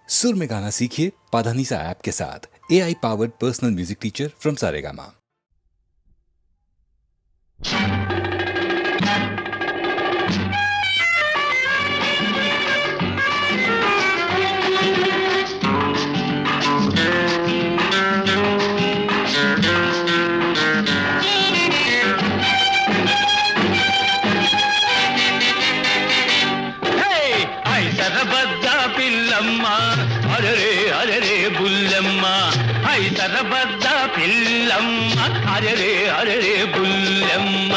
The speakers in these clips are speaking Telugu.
सुर में गाना सीखिए पाधानीसा ऐप के साथ। AI powered personal music teacher from Saregama. అరరే అరరే బుల్లమ్మ హైదరాబాద్ పిల్లమ్మ అరరే అరరే బుల్లమ్మ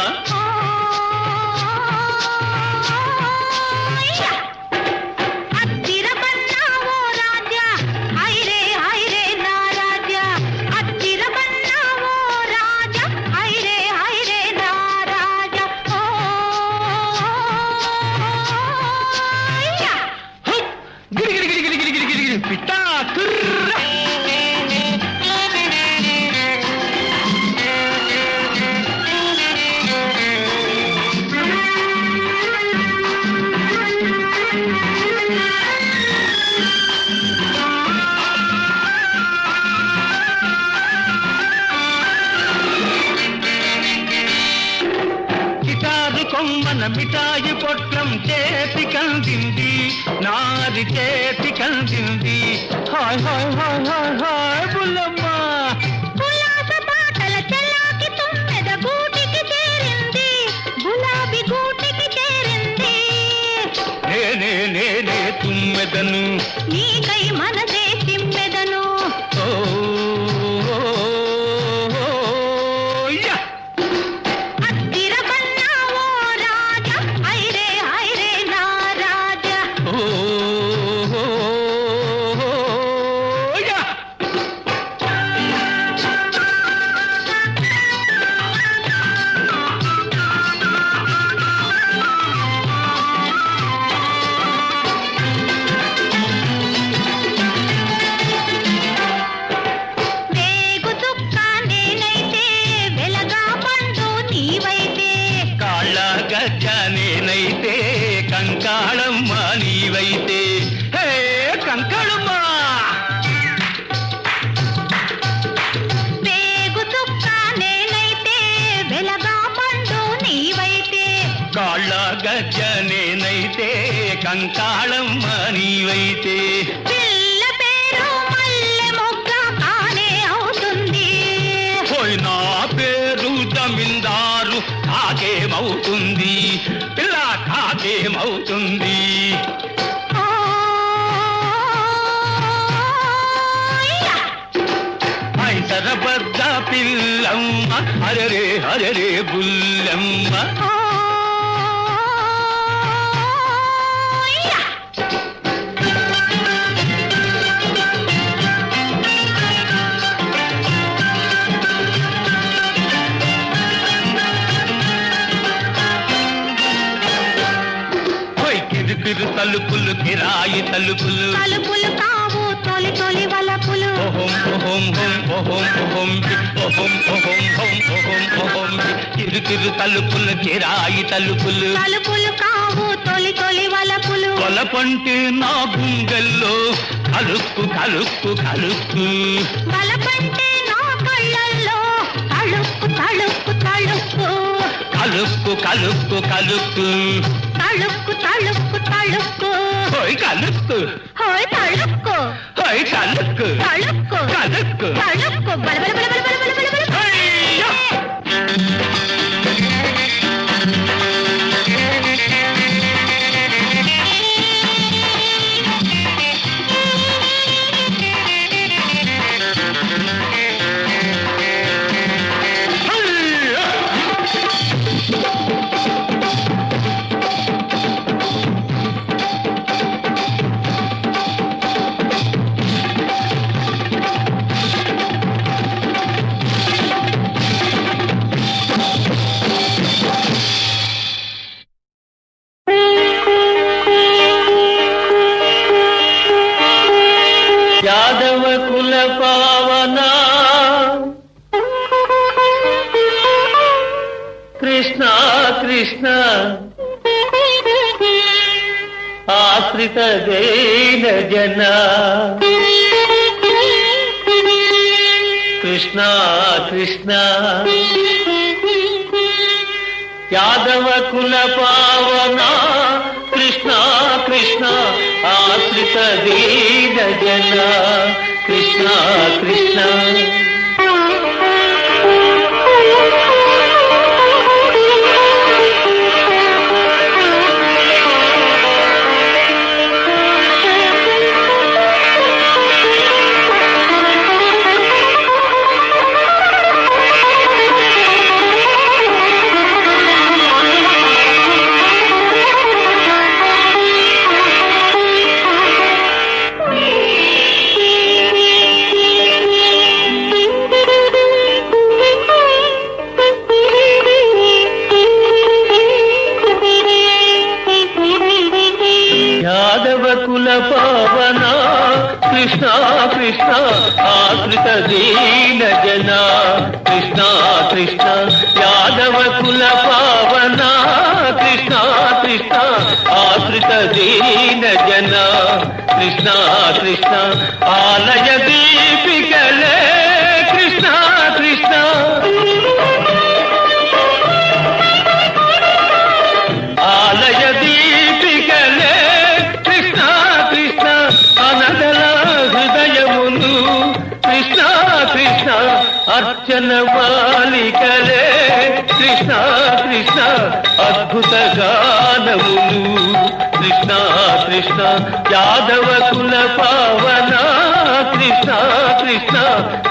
కొమ్మన మిఠాయి పొట్లం చేతి కందింది నాది చేతి కందింది హాయ్ హాయ్ హాయ్ హాయ్ హాయ్ బుల్లమ్మ ఉల్లాస పాటల చెలాకి తుమ్మెద గూటికి చేరింది గులాబీ గూటికి చేరింది నేనే నేనే తుమ్మెదను నీకై మనసే తిమ్మెదను నేనైతే కంకాళమ్మ నీవైతే హే కంకాళమ్మ వేగు చుక్క నేనైతే వెలగా పండు నీవైతే కాళ్ళ గజ్జ నేనైతే కంకాళమ్మ నీవైతే పిల్ల పేరు మల్లె మొగ్గ కానే అవుతుంది పోయి నా పేరు జమీందారు కాకేమవుతుంది పిల్ల కాకేమవుతుంది హైదరాబాద్ పిల్లమ్మ అరరే అరరే బుల్లమ్మ కిరు తలుపులు కిరాయి తలుపులు తలుపులు కావు తొలి తొలి వలపులు ఓహం ఓహం ఓహం ఓహం ఓహం ఓహం ఓహం ఓహం కిరు కిరు తలుపులు కిరాయి తలుపులు తలుపులు కావు తొలి తొలి వలపులు వలపంటే నా గుండెల్లో కలుక్కు కలుక్కు కలుక్కు వలపంటే నా కళ్ళల్లో తళుక్కు తళుక్కు తళుక్కు కలుక్కు కలుక్కు కలుక్కు తళుక్కు తళుక్కు తళుక్కు హోయ్ కలుక్కు హోయ్ తళుక్కు హోయ్ కలుక్కు తళుక్కు కలుక్కు తళుక్కు బల బల బల బల బల బల బల యాదవ కుల పావన కృష్ణ కృష్ణ ఆ ఆశ్రిత దేన జన కృష్ణ కృష్ణ యాదవ కుల పావన కృష్ణ కృష్ణ ఆశ్రిత దీన జన కృష్ణ కృష్ణ కుల పవన కృష్ణ కృష్ణ ఆశ్రిత దీన జన కృష్ణ కృష్ణ యాదవ కుల పవన కృష్ణ కృష్ణ ఆశ్రిత దీన జన కృష్ణ కృష్ణ ఆలయ దీపికలే కృష్ణ కృష్ణ ఆలయ దీపికలే కృష్ణ కృష్ణ అనదల హృదయమును కృష్ణ కృష్ణ అర్చన మాలికలే కృష్ణ కృష్ణ అద్భుత గానములు కృష్ణ కృష్ణ యాదవ కుల పవన కృష్ణ కృష్ణ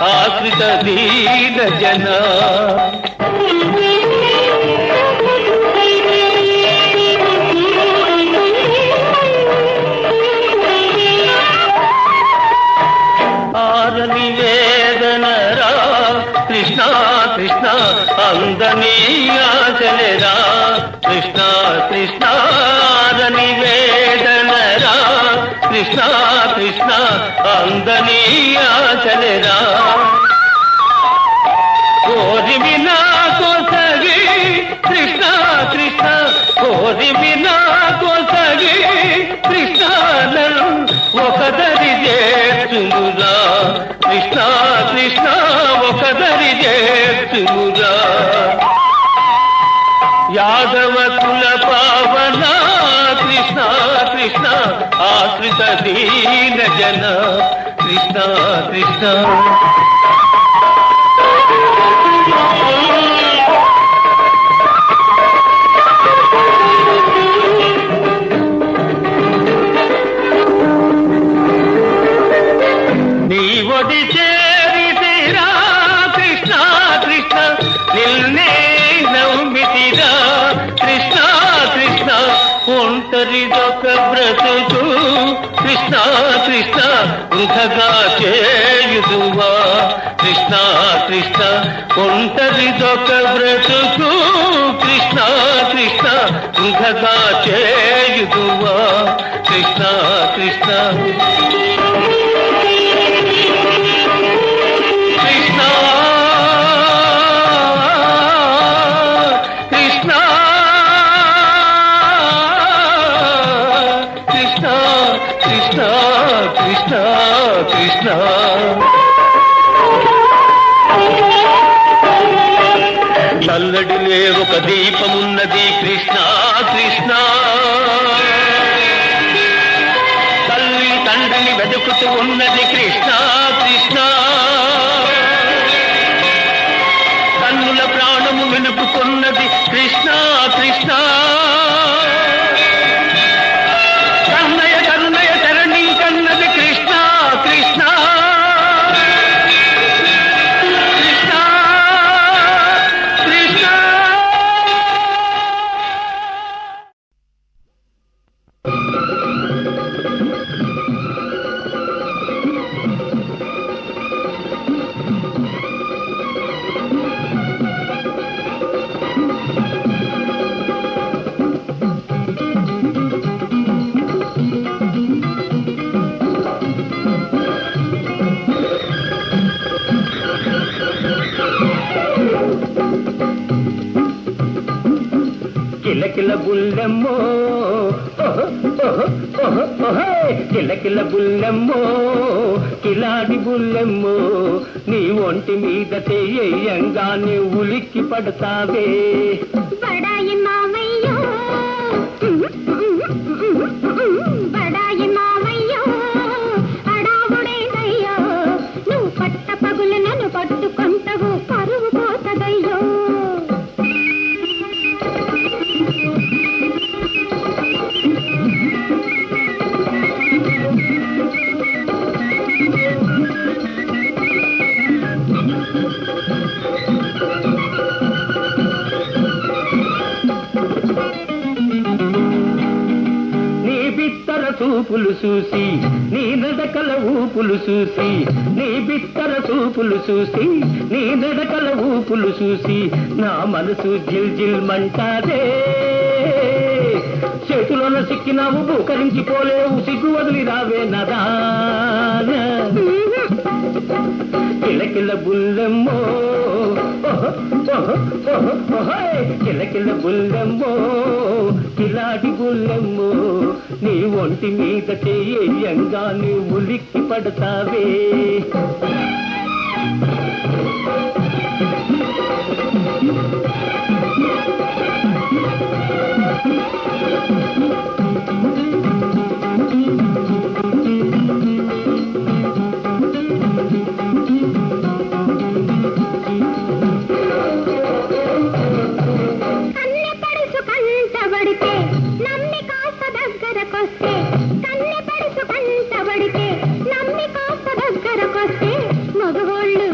ఆశ్రిత దీన జన ఆరని వేదనరా కృష్ణ కృష్ణ అందని ఆచలేరా కృష్ణ కృష్ణ ఆరని వేదనరా కృష్ణ కృష్ణ అందని ఆచలేరా కోరి వినా కోసగి కృష్ణ కృష్ణ కోరి వినా కోసగి కృష్ణ ఒకదరి చేర్చుమురా కృష్ణ కృష్ణ ఒకదరి చేర్చుమురా యాదవ కుల పవన కృష్ణ కృష్ణ ఆశ్రిత దీన జన కృష్ణ కృష్ణ నీవొడి చేరితిరా కృష్ణ కృష్ణ నిన్నే నమ్మితిరా కృష్ణ కృష్ణ ఒంటరిదొక బ్రతుకు కృష్ణ కృష్ణ వృధగా చేయుదువా కృష్ణ కృష్ణ ఒంటరిదొక బ్రతుకు కృష్ణ కృష్ణ వృధగా చేయుదువా కృష్ణ కృష్ణ కృష్ణ కృష్ణ కృష్ణ చల్లడిలే ఒక దీపమున్నది కృష్ణ కృష్ణ తల్లి తండ్రిని వెతుకుతూ ఉన్నది కృష్ణ కృష్ణ కన్నుల ప్రాణము వెనుకుతున్నది కృష్ణ కృష్ణ కిలకిల బుల్లెమ్మో కిలకిల బుల్లెమ్మో కిలాడి బుల్లెమ్మో నీ ఒంటి మీద చెయ్యంగానే ఉలిక్కి పడతావే బడాయి మావయ్యో బడాయి మావయ్యో అడావుడేదయ్యో నువ్వు పట్ట పగులు నన్ను పట్టుకుంటావు పరువు పోతదయ్యో చూపులు చూసి నీ నడకల ఊపులు చూసి నీ బిత్తర చూపులు చూసి నీ నడకల ఊపులు చూసి నా మనసు జిల్ జిల్ మంటాదే చేతులను సిక్కినావు బూకరించిపోలేవు సిగ్గు వదిలి రావే నదాన కిలకిల బుల్లెమ్మో కిలకిల బుల్లెమ్మో కిలాడి బుల్లెమ్మో నీ ఒంటి మీద చెయ్యంగా నీ ఉలిక్కి పడతావే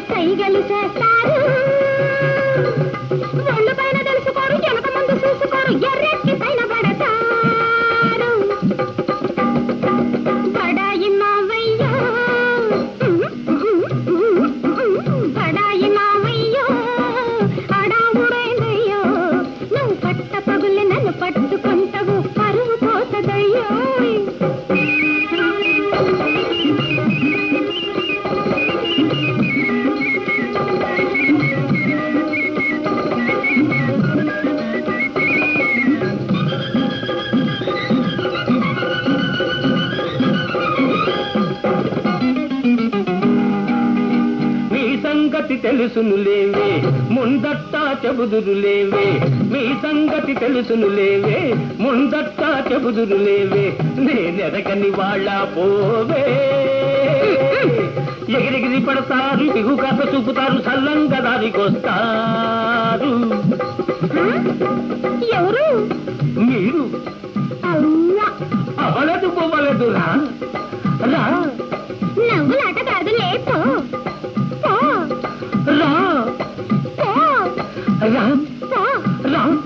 కైగలు చేస్తారు ఒళ్ళు పైన తెలుసుకోరు వెనక ముందు చూసుకోరు ఎర్రెక్కి పైన పడతారు బడాయి మావయ్యో బడాయి మావయ్యో అడావుడేదయ్యో నువ్వు పట్ట పగులు నన్ను పట్టుకుంటావు పరువు పోతదయ్యో సంగతి తెలుసునులేవే ముందట్టా చెబుదురులేవే మీ సంగతి తెలుసునులేవే ముందట్టా చెబుదురులేవే నేనెరగని వాళ్ళ పోవే ఎగిరెగిరి పడతారు బిగు కాత చూపుతారు సల్లంగా దారికొస్తారు ఎవరు మీరు అవలదు పోవలదు రా రా నవ్వులాట కాదు లేపో రామ్ రామ్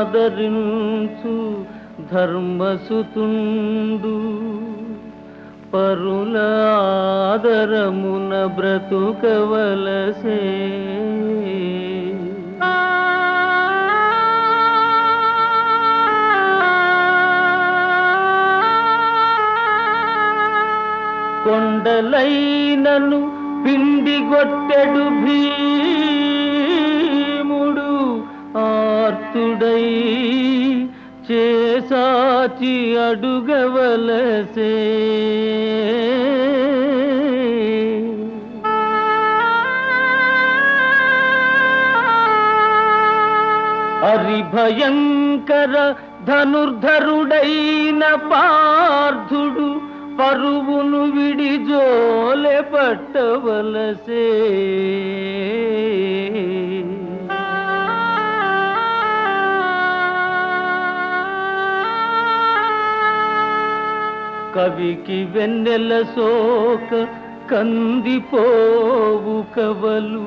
ప్రీతినర్ధులనాదరించు ధర్మసుతుండు పరుల ఆదరమున బ్రతుకవలసే కొండలైనను పిండిగొట్టెడు భీముడు ఆర్తుడై చేసాచి అడుగవలసే హరిభయంకర ధనుర్ధరుడైన పార్థుడు పరువును విడి జోలె పట్టవలసే కవికి వెన్నెల సోక కందిపోవు కవలు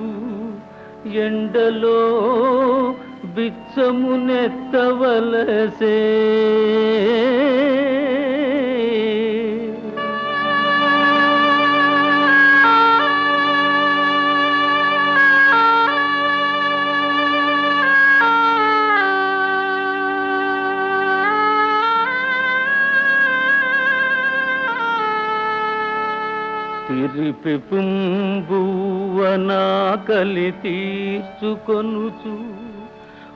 ఎండలో బిచ్చమునెత్తవలసే తిరిపి పుంబువనా కలి తీర్చుకొనుచు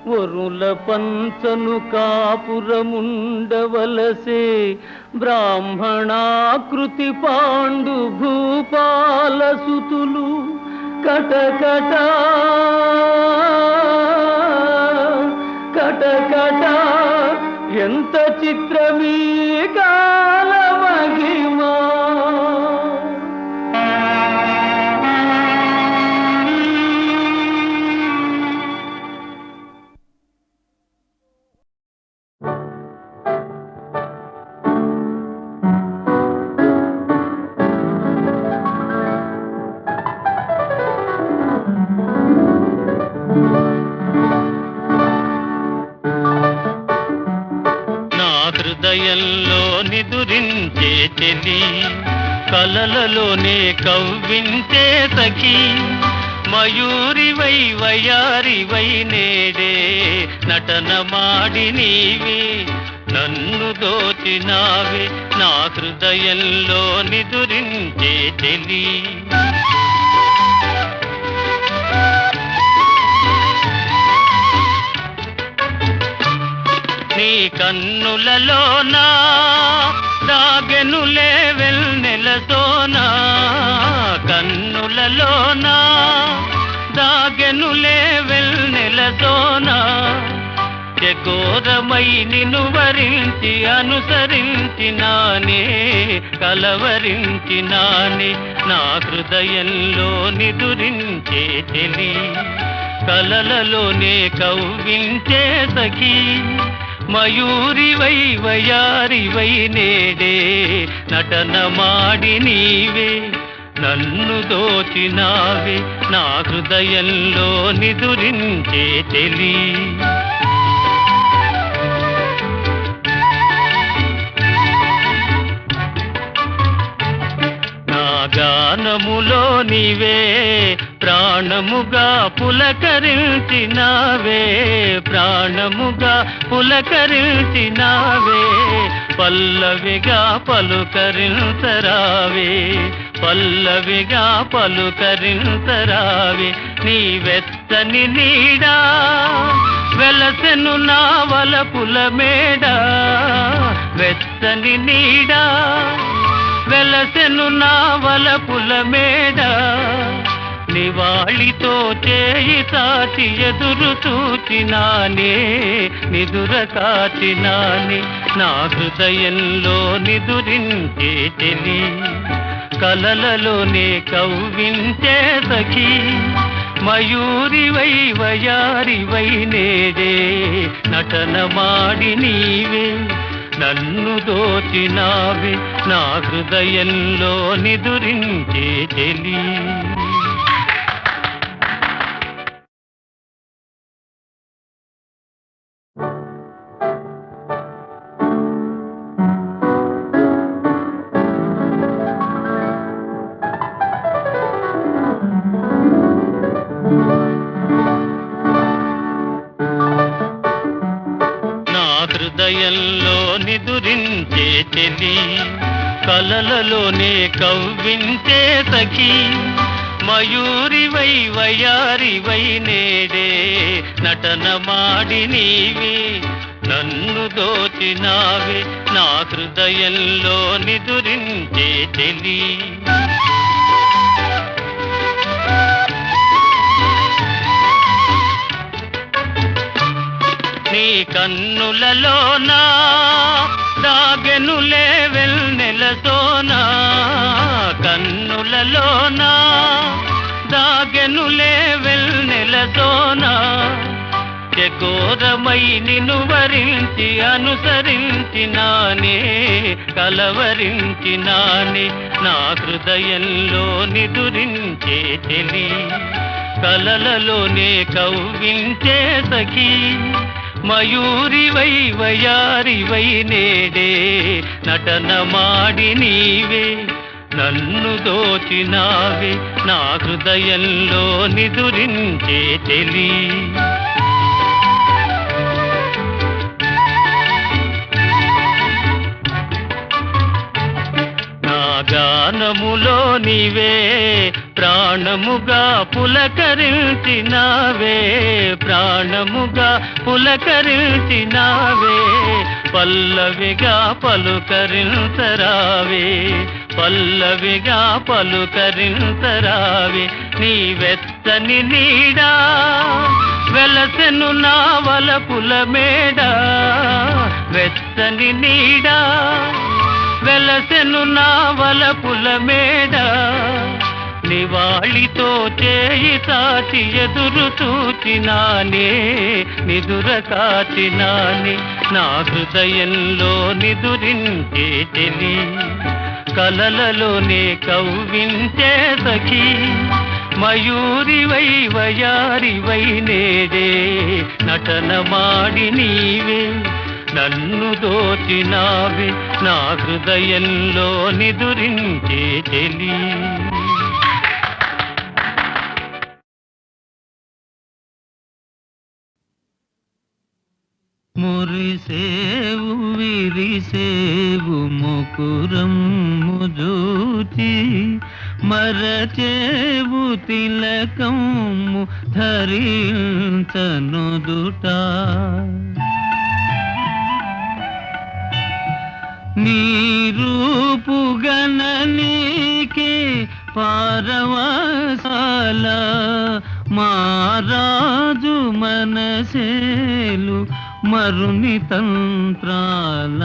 వరుల పంచను కాపురముండవలసే బ్రాహ్మణాకృతి పాండు భూపాల సుతులు కటకట కటకట ఎంత చిత్రమీ కాల మహిమా హృదయంలో నిదురించే చెలి కలలలోనే కవ్వించే సఖి మయూరివై వయారివై నేడే నటన మాడి నీవే నన్ను దోచినావే నా హృదయంలో నిదురించే చెలి నీ కన్నులలోనా దాగెనులే వెన్నెలతోనా కన్నులలోనా దాగెనులే వెన్నెలతోనా చకోరమై నిన్ను వరించి అనుసరించినానే కలవరించినానే నా హృదయంలో నిదురించే చెలి కలలలోనే కవ్వించే సఖీ మయూరివై వయారివై నేడే నటన మాడి నీవే నన్ను దోచినావే నా హృదయంలో నిదురించే చెలి గానములో నీవే ప్రాణముగా పులకరించినావే ప్రాణముగా పులకరించినావే పల్లవిగా పలుకరించరావే పల్లవిగా పలుకరించరావే నీ వెచ్చని నీడా వెలసెను నా వలపుల మేడ వెచ్చని నీడా వెలసెను నా వలపుల మేడ నివాళితో చేయి తాచి ఎదురు చూచినానే నిదుర కాచినానే నా హృదయంలో నిదురించే చెలి కలలలోనే కవ్వించే సఖీ మయూరివై వయారివై నేడే నటన మాడి నీవే నన్ను దోచినావే నా హృదయంలో నిదురించే చెలి హృదయంలో నిదురించే చెలి కలలలోనే కవ్వించే సఖీ మయూరివై వయారివై నేడే నటన మాడి నీవే నన్ను దోచినావే నా హృదయంలో నిదురించే చెలి నీ కన్నులలోనా దాగెనులే వెన్నెలతోనా కన్నులలోనా దాగెనులే వెన్నెలతోనా చకోరమై నిన్ను వరించి అనుసరించినానే కలవరించినానే నా హృదయంలో నిదురించే చెలి కలలలోనే కవ్వించే సఖీ మయూరివై వయారివై నేడే నటన మాడి నీవే నన్ను దోచినావే నా హృదయంలో నిదురించే చెలి గానములో నీవే ప్రాణముగా పులకరించినావే ప్రాణముగా పులకరించినావే పల్లవిగా పలుకరించరావే పల్లవిగా పలుకరించరావే నీ వెచ్చని నీడా వెలసెను నా వలపుల మేడ వెచ్చని నీడా వెలసెను నా వలపుల మేడ నివాళితో చేయి తాచి ఎదురు చూచినానే నిదుర కాచినానే నా హృదయంలో నిదురించే చెలి కలలలోనే కవ్వించే సఖీ మయూరివై వయారివై నేడే నటన మాడి నీవే నన్ను దోచినావే నా హృదయంలో నిదురించే చెలి మురిసేవు విరిసేవు ముకురము జూచి మరచేవు తిలకము ధరించనుదుట నీ రూపుగణనీకే పారవసాల మారాజు మనసేలు మరుని తంత్రాల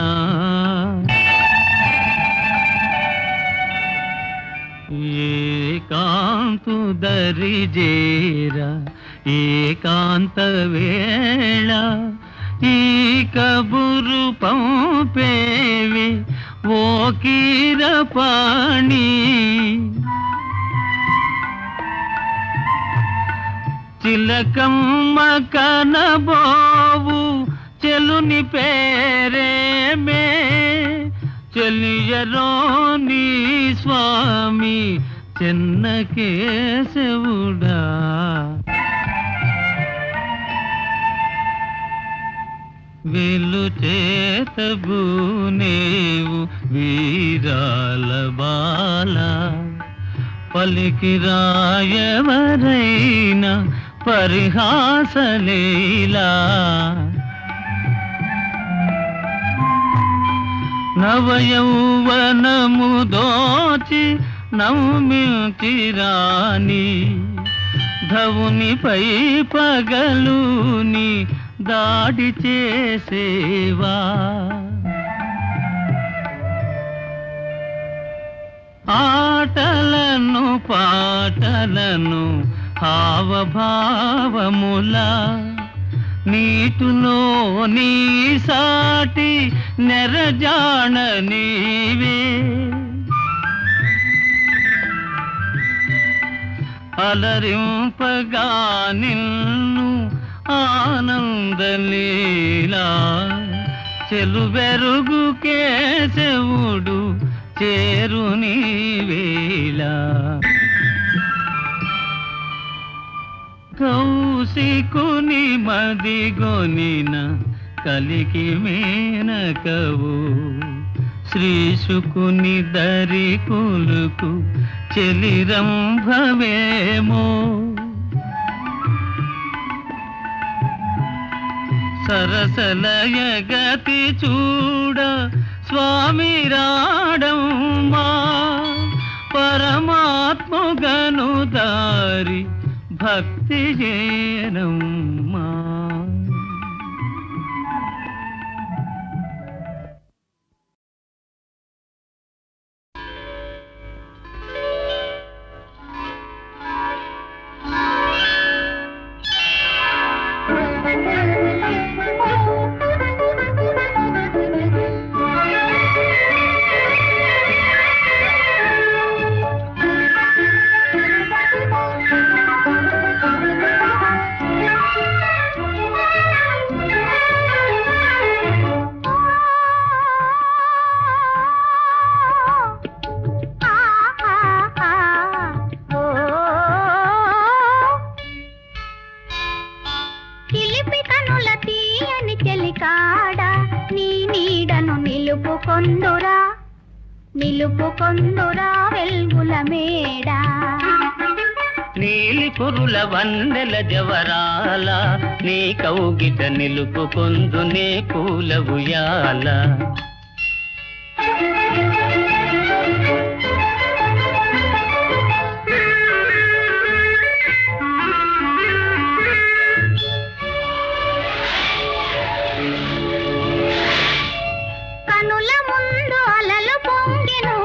ఏకాంతు దరిజేర ఏకాంత వేళ ఈ కబురు పంపేవి ఓ కీరపాణి చిలకమ్మ కనబోవు చెలుని పేరేమే చెలియరోని స్వామి చెన్నకేశవుడా వెలు చేతబూనేవు వీరాల బాల పలికి రాయవరైనా పరిహాసలీలా నవయౌవనము దోచి నవ్మించిరాని ధవునిపై పగలుని దాడి చేసేవా ఆటలను పాటలను హావభావముల నీటులో నీ సాటి నెరజాణ నీవే అలరింపగా నిన్ను ఆనందలీలా చెలుబెరుగు కేశవుడు చేరుని వేళ కౌశికుని మదిగొనిన కలికి మేనకవు శ్రీశుకుని దరి కులుకు చెలిరంభవేమో సరసలయగతి చూడ స్వామి రాడమ్మా పరమాత్మగను దారి భక్తి జేనమ్మా చిలిపి కనుల తీయని చెలికాడ నీ నీడను నిలుపుకొందురా వెల్గుల మేడ. నీలి కురుల వన్నెల జవరాల నీ కౌగిట నిలుపుకొందు నే పూల ఉయ్యాల. కనుల ముందు అలలు పొంగెను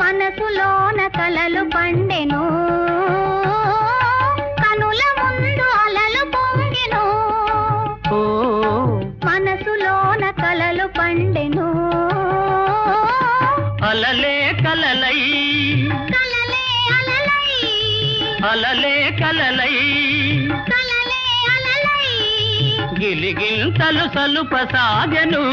మనసులోన కలలు పండెను. కనుల ముందు అలలు పొంగెను మనసులోన కలలు పండెను. అలలే కలలై కలలే అలలై అలలే కలలై కలలే అలలై గిలిగింతలు సలుపసాగెను.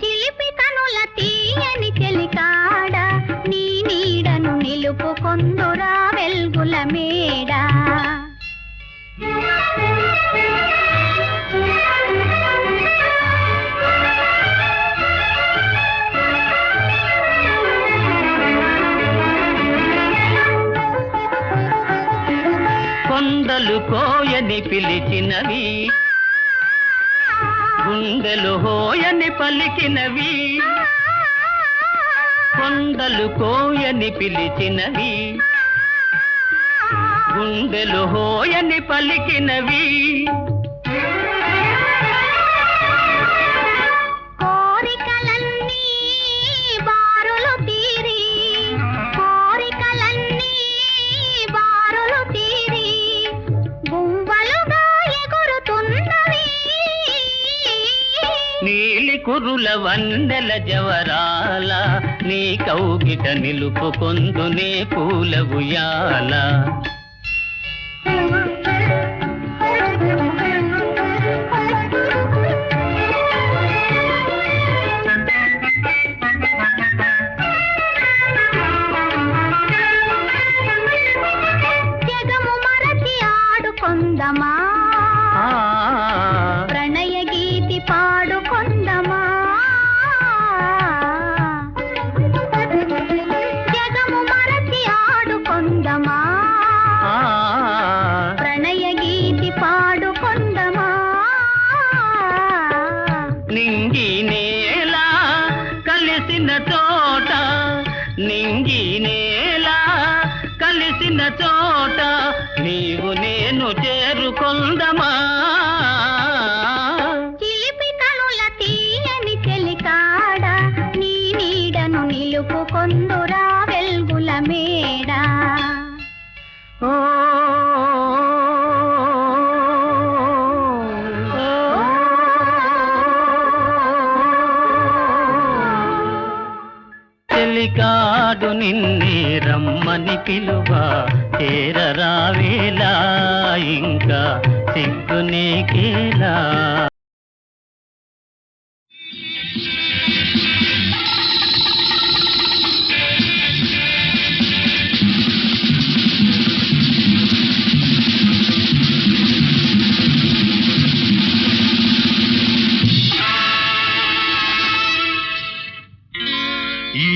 చిలిపి కనుల తీయని చెలికాడ నీ నీడను నిలుపుకొందురా వెల్గుల మేడ. కొండలు కోయని పిలిచినవి గుండెలు హోయని పలికినవి. కొండలు కోయని పిలిచినవి గుండెలు హోయని పలికినవి. కోరికలన్నీ బారులు తీరి కోరికలన్నీ బారులు తీరి గుంవలుగా ఎగురుతున్నవి. నీలి కురుల వన్నెల జవరాల నీ కౌగిట నిలుపుకొందు నే పూల ఉయ్యాల. జగము మరచి ఆడుకొందమా ప్రణయ గీతి పాడుకొందమా. జగము మరచి ఆడుకొందమా ప్రణయ గీతి పాడుకొందమా. నింగి నేల కలిసిన చోట నింగి నేల కలిసిన చోట నీవు నేను చేరుకొందమా. చిలిపి కనుల తీయని చెలికాడ నీ నీడను నిలుపుకొందురా వెల్గుల మేడ. ఓ చెలికాడు నిన్నే రమ్మని పిలువ చేరరావేలా ఇంకా సిగ్గు నీకేలా.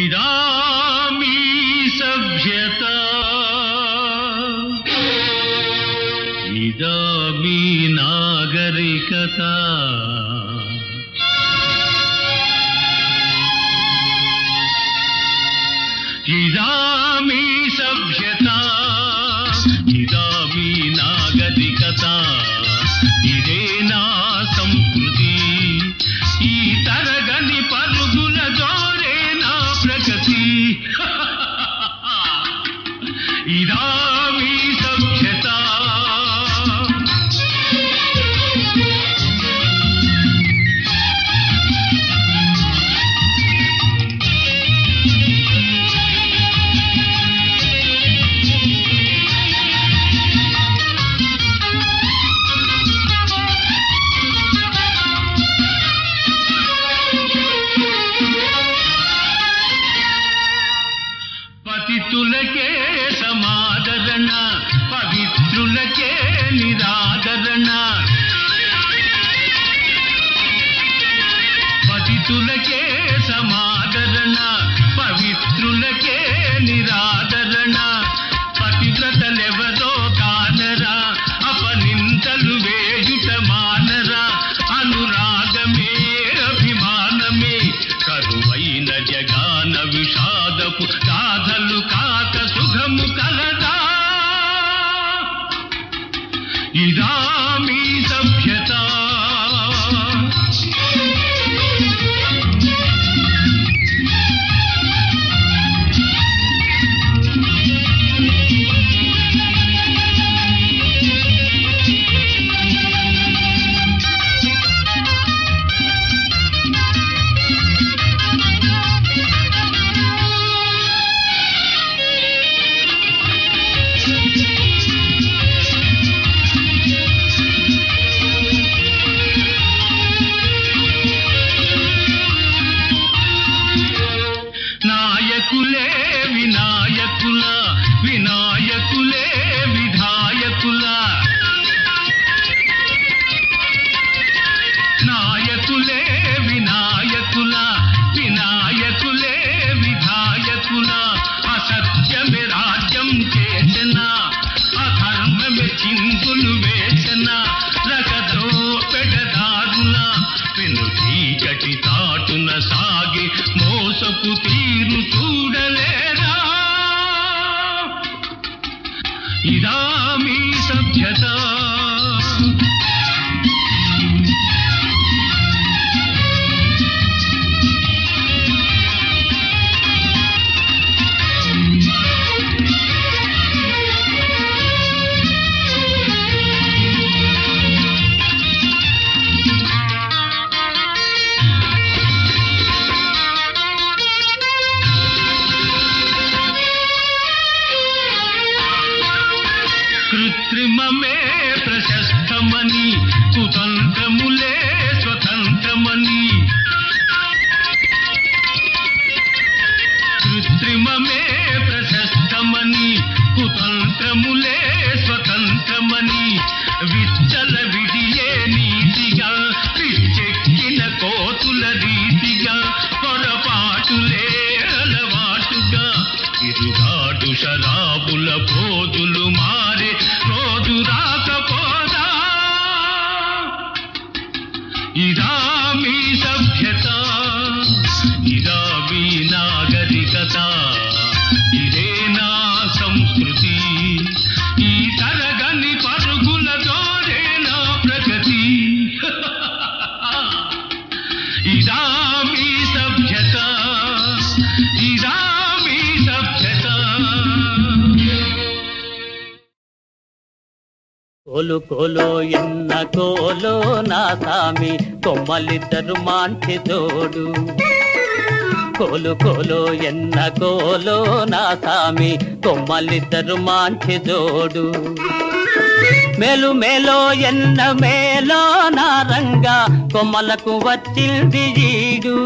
इदामी सभ्यता इदामी नागरिकता इदामी सभ्यता इदामी नागरिकता इదే నా సంస్కృతి ఈ తరగని పరుగుల జోరే నా ప్రగతి ఇదామి సభ్యత నిరాదరణ పతితులకే సమాదరణ పవిత్రులకే నిరాదరణ పతివ్రతలెవరో కానరా అపనింతలు వేయుట మానరా అనురాగమే అభిమానమే కరువైన జగాన విషాదపు గాథలు కాక సుఖము కలదా ఇదా మీ సభ్యత నాయకులే వినాయకుల వినాయకులే విధాయకుల నాయకులే వినాయకుల వినాయకులే విధాయకుల అసత్యమే రాజ్యం చేసిన అధర్మమే చిందులు వేసిన రకదో పెడదారుల పెను చీకటి తాటున సాగి మోసపు తీరు చూడలేరా ఇదా మీ సభ్యత కృత్రిమమే ప్రశస్తమని కుతంత్రములే స్వతంత్రమని కృత్రిమమే ప్రశస్తమని కుతంత్రములే స్వతంత్రమని విచ్చల విడియే నీతిగా పిచ్చెక్కిన కోతుల రీతిగా పొరపాటులే అలవాటుగా ఇరుగాడు శరాబుల పోదులు మారే రోజు రాకపోదా ఇదా మీ సభ్యత ఇదా మీ నాగరికత ఇదే నా సంస్కృతి ఈ తరగని పరుగుల దోరే నా ప్రగతి ఇదా మీ సభ్యత ఇదా మీ సభ్యత కోలు కోలో ఎన్న కోలో నా సామి కొమ్మలిద్దరు మాంచి తోడు కోలు కోలో ఎన్న కోలో నా సామి కొమ్మలిద్దరు మాంచి తోడు మేలు మేలో ఎన్న మేలో నా రంగా కొమ్మలకు వచ్చింది ఈడు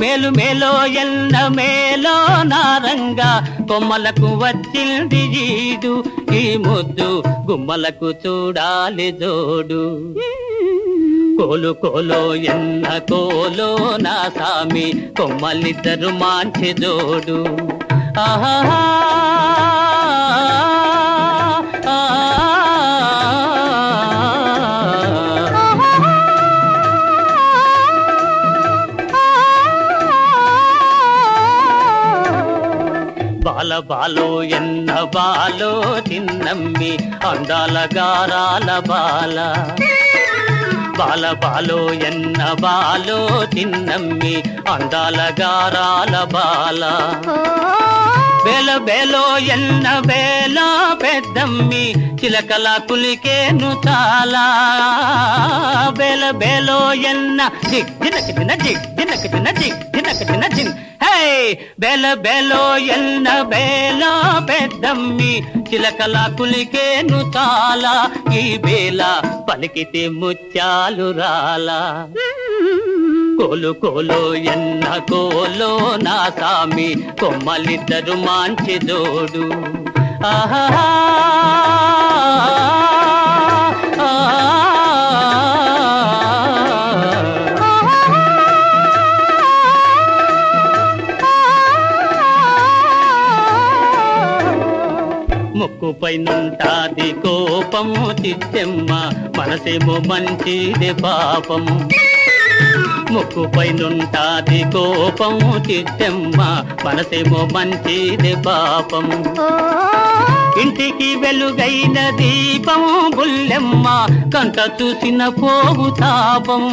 మేలు మేలో ఎన్న మేలో నా రంగా కొమ్మలకు వచ్చింది ఈడు ఈ ముద్దు గుమ్మలకు చూడాలి జోడు కోలు కోలో ఎన్న కోలో నా సామి కొమ్మలిద్దరు మాంచి జోడు ఆహా బాల బాలో ఎన్న బాలో చిన్నమ్మి అందాల గారాల బాల బాల బాలో ఎన్న బాలో చిన్నమ్మి అందాల గారాల బాల బేల బేలో ఎన్న బేలో పెద్దమ్మి చిలకల కులికేను చాలా బేల బేలో ఎన్న జిగ్ జినక జిన జిగ్ జినక జిన జిగ్ జినక జిన జిన్ హే బేల బేలో ఎన్న బేలో పెద్దమ్మి చిలకల కులికేను చాలా ఈ బేల పలికితే ముత్యాలు రాలా కోలు కోలో ఎన్న కోలో నా సామి కొమ్మలిద్దరు మాంచి జోడు ఆహా ముక్కుపై నుంటాది కోపము చిత్తెమ్మ మనసేమో మంచిది పాపం ముక్కుపై నుంటాది కోపము చిత్తెమ్మ మనసేమో మంచిది పాపం ఇంటికి వెలుగైన దీపము బుల్లెమ్మ కంట చూసిన పోవు తాపం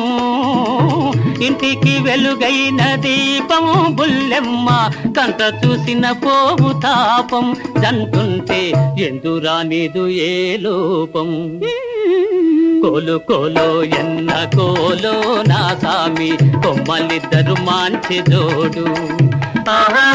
ఇంటికి వెలుగైన దీపము బుల్లెమ్మ కంట చూసిన పోవు తాపం జంటుంటే ఎందురానిదు ఏ లోపం కోలు కోలో ఎన్న కోలో నా సామి కొమ్మలిద్దరు మంచి జోడు ఆహా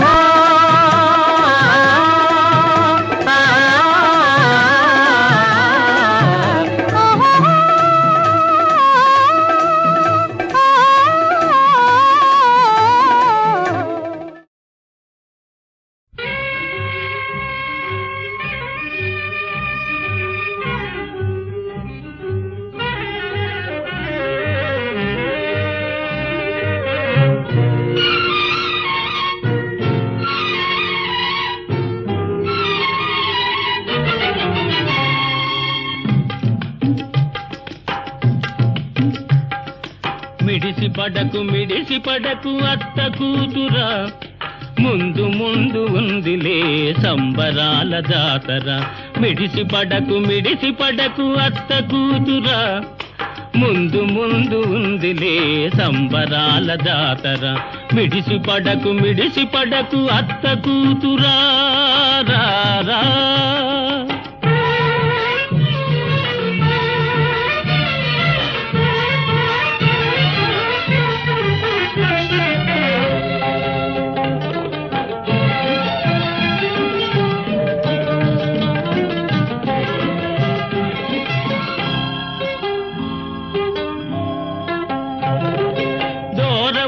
మిడిసి పడకు అత్త కూతురా ముందు ముందు ఉందిలే సంబరాల జాతర మిడిసి పడకు అత్త కూతురా ముందు ముందు ఉందిలే సంబరాల జాతర మిడిసి పడకు అత్త కూతురా రా రా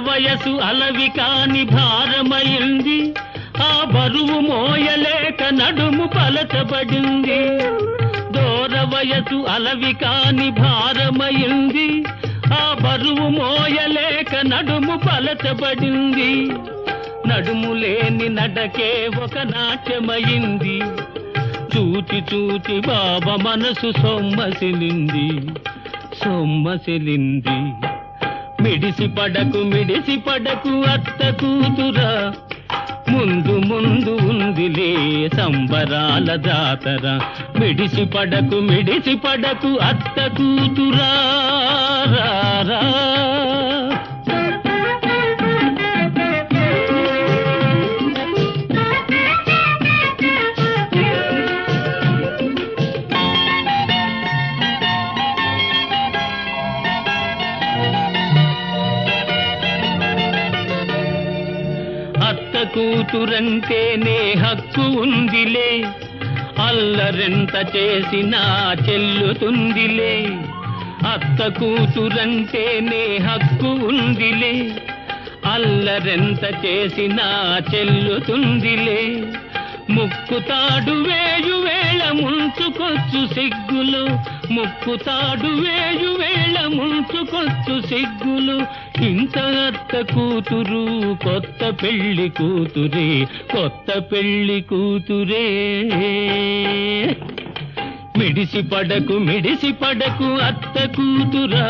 వయసు అలవి కాని భారమైంది ఆ బరువు మోయలేక నడుము పలచబడింది దూర వయసు అలవి కాని భారమైంది ఆ బరువు మోయలేక నడుము పలచబడింది నడుము లేని నడకే ఒక నాట్యమైంది చూచి చూచి బాబా మనసు సొమ్మసిలింది మిడిసి పడకు అత్త కూతురా ముందు ముందు ఉందిలే సంబరాల జాతర మిడిసి పడకు అత్త కూతురా రా రా కూతురంటేనే హక్కు ఉందిలే అల్లరెంత చేసినా చెల్లుతుందిలే అత్త కూతురంటేనే హక్కు ఉందిలే అల్లరెంత చేసినా చెల్లుతుందిలే ముక్కుతాడు వేయు వేళ ముంచుకొచ్చు సిగ్గులు ముక్కుతాడు వేయు వేళ ముంచుకొచ్చు సిగ్గులు ఇంత అత్త కూతురు కొత్త పెళ్లి కూతురే మిడిసి పడకు అత్త కూతురా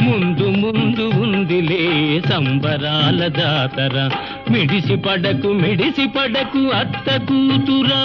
ముందు ముందు ఉందిలే సంబరాల జాతర మిడిసి పడకు అత్త కూతురా